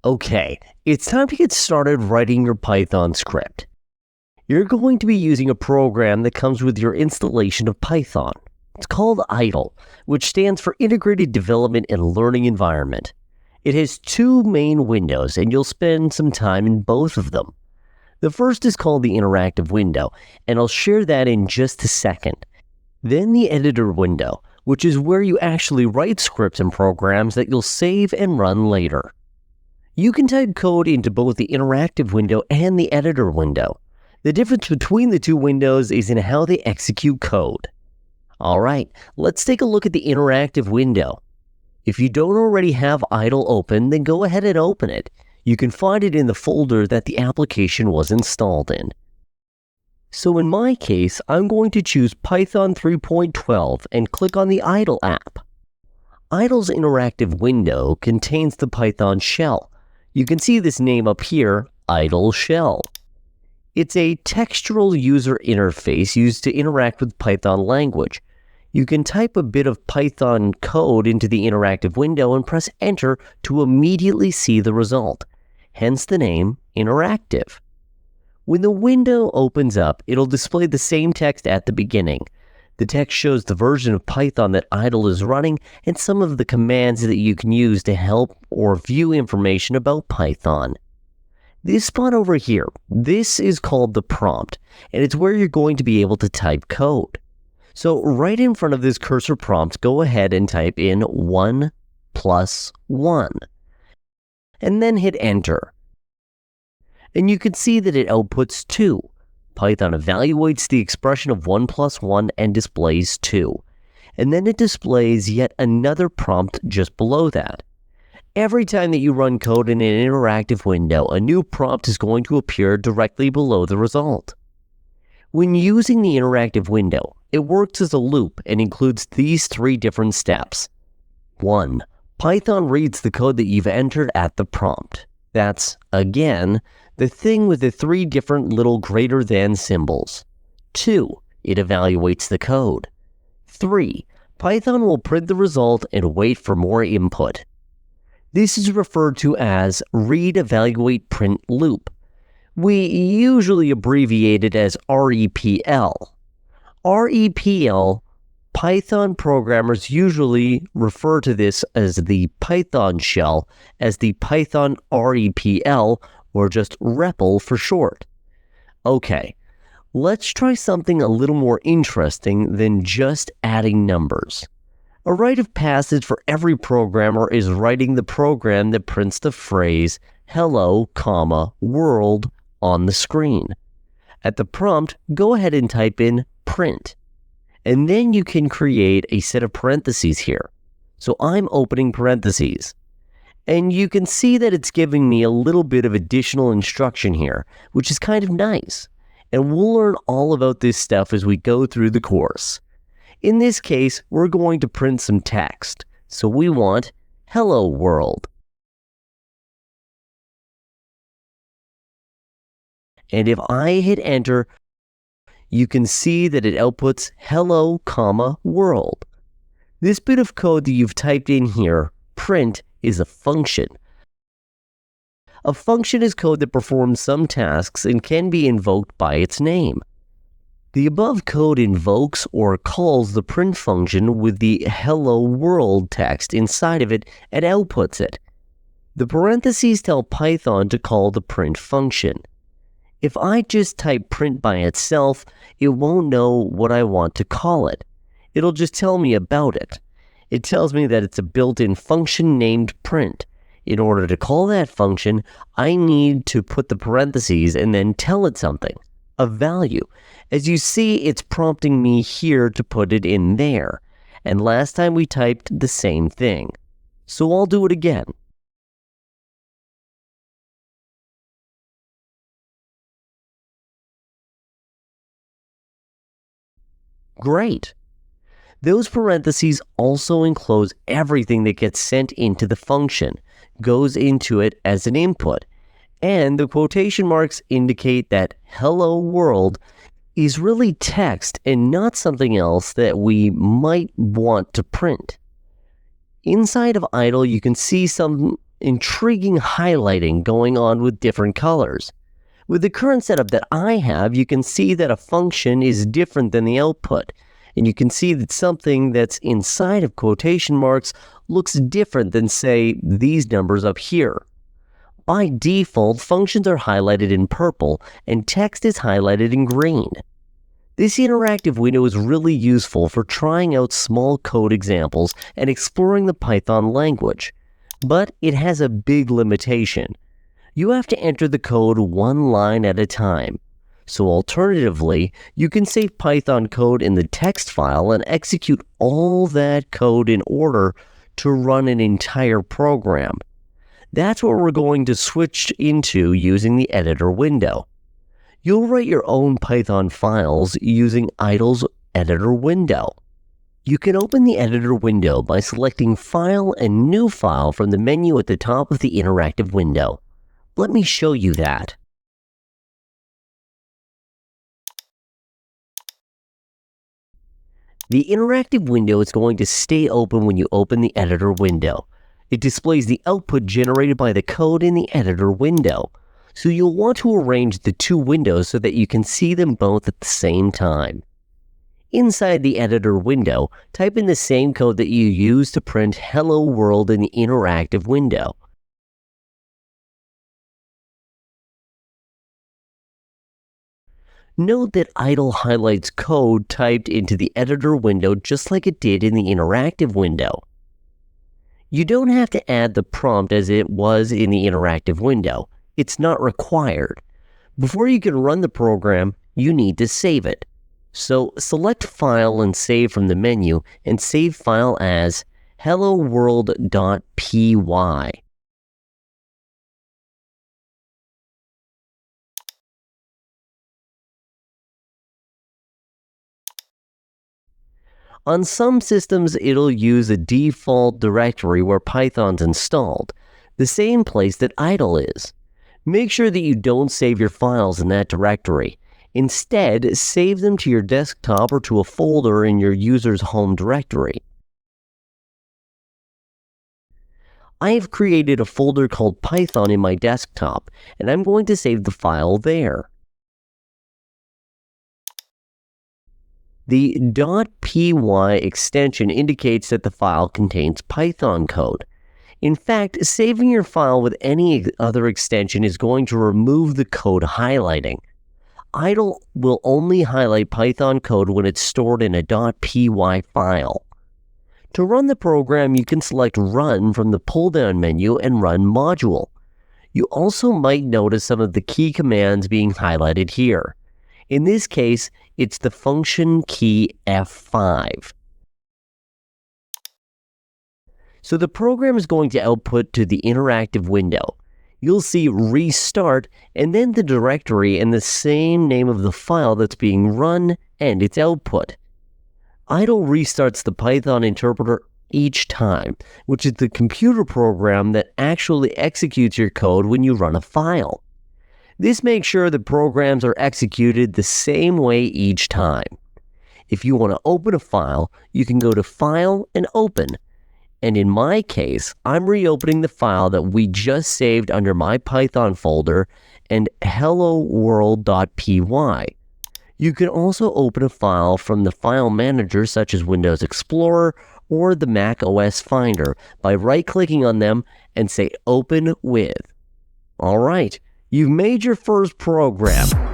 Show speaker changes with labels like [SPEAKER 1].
[SPEAKER 1] Okay, it's time to get started writing your Python script. You're going to be using a program that comes with your installation of Python. It's called IDLE, which stands for Integrated Development and Learning Environment. It has two main windows, and you'll spend some time in both of them. The first is called the interactive window, and I'll share that in just a second. Then the editor window, which is where you actually write scripts and programs that you'll save and run later. You can type code into both the interactive window and the editor window. The difference between the two windows is in how they execute code. Alright, let's take a look at the interactive window. If you don't already have IDLE open, then go ahead and open it. You can find it in the folder that the application was installed in. So in my case, I'm going to choose Python 3.12 and click on the IDLE app. IDLE's interactive window contains the Python shell. You can see this name up here, IDLE shell. It's a textural user interface used to interact with Python language. You can type a bit of Python code into the interactive window and press enter to immediately see the result, hence the name interactive. When the window opens up, it'll display the same text at the beginning. The text shows the version of Python that IDLE is running and some of the commands that you can use to help or view information about Python. This spot over here, this is called the prompt, and it's where you're going to be able to type code. So right in front of this cursor prompt, go ahead and type in 1 plus 1, and then hit enter. And you can see that it outputs 2. Python evaluates the expression of 1 plus 1 and displays 2. And then it displays yet another prompt just below that. Every time that you run code in an interactive window, a new prompt is going to appear directly below the result. When using the interactive window, it works as a loop and includes these 3 different steps. 1. Python reads the code that you've entered at the prompt. That's, again, the thing with the 3 different little greater than symbols. 2. It evaluates the code. 3. Python will print the result and wait for more input. This is referred to as read, evaluate, print loop. We usually abbreviate it as REPL. REPL, Python programmers usually refer to this as the Python shell as the Python REPL, or just REPL for short. Okay, let's try something a little more interesting than just adding numbers. A rite of passage for every programmer is writing the program that prints the phrase hello, world on the screen. At the prompt, go ahead and type in print. And then you can create a set of parentheses here. So I'm opening parentheses. And you can see that it's giving me a little bit of additional instruction here, which is kind of nice. And we'll learn all about this stuff as we go through the course. In this case, we're going to print some text. So we want hello world. And if I hit enter, you can see that it outputs hello, world. This bit of code that you've typed in here, print, is a function. A function is code that performs some tasks and can be invoked by its name. The above code invokes or calls the print function with the hello world text inside of it and outputs it. The parentheses tell Python to call the print function. If I just type print by itself, it won't know what I want to call it. It'll just tell me about it. It tells me that it's a built-in function named print. In order to call that function, I need to put the parentheses and then tell it something, a value. As you see, it's prompting me here to put it in there. And last time we typed the same thing. So I'll do it again. Great. Those parentheses also enclose everything that gets sent into the function, goes into it as an input, and the quotation marks indicate that hello world is really text and not something else that we might want to print. Inside of IDLE, you can see some intriguing highlighting going on with different colors. With the current setup that I have, you can see that a function is different than the output, and you can see that something that's inside of quotation marks looks different than, say, these numbers up here. By default, functions are highlighted in purple and text is highlighted in green. This interactive window is really useful for trying out small code examples and exploring the Python language, but it has a big limitation. You have to enter the code one line at a time. So alternatively, you can save Python code in the text file and execute all that code in order to run an entire program. That's what we're going to switch into using the editor window. You'll write your own Python files using idle's editor window. You can open the editor window by selecting File and New File from the menu at the top of the interactive window. Let me show you that. The interactive window is going to stay open when you open the editor window. It displays the output generated by the code in the editor window, so you'll want to arrange the two windows so that you can see them both at the same time. Inside the editor window, type in the same code that you use to print Hello World in the interactive window. Note that idle highlights code typed into the editor window just like it did in the interactive window. You don't have to add the prompt as it was in the interactive window. It's not required. Before you can run the program, you need to save it. So select File and Save from the menu and save file as helloworld.py. On some systems, it'll use a default directory where Python's installed, the same place that idle is. Make sure that you don't save your files in that directory. Instead, save them to your desktop or to a folder in your user's home directory. I have created a folder called Python in my desktop, and I'm going to save the file there. The .py extension indicates that the file contains Python code. In fact, saving your file with any other extension is going to remove the code highlighting. Idle will only highlight Python code when it's stored in a .py file. To run the program, you can select Run from the pull-down menu and run Module. You also might notice some of the key commands being highlighted here. In this case, it's the function key F5. So the program is going to output to the interactive window. You'll see Restart and then the directory and the same name of the file that's being run and its output. Idle restarts the Python interpreter each time, which is the computer program that actually executes your code when you run a file. This makes sure that programs are executed the same way each time. If you want to open a file, you can go to File and Open. And in my case, I'm reopening the file that we just saved under my Python folder and helloworld.py. You can also open a file from the file manager such as Windows Explorer or the Mac OS Finder by right-clicking on them and say Open With. All right. You've made your first program.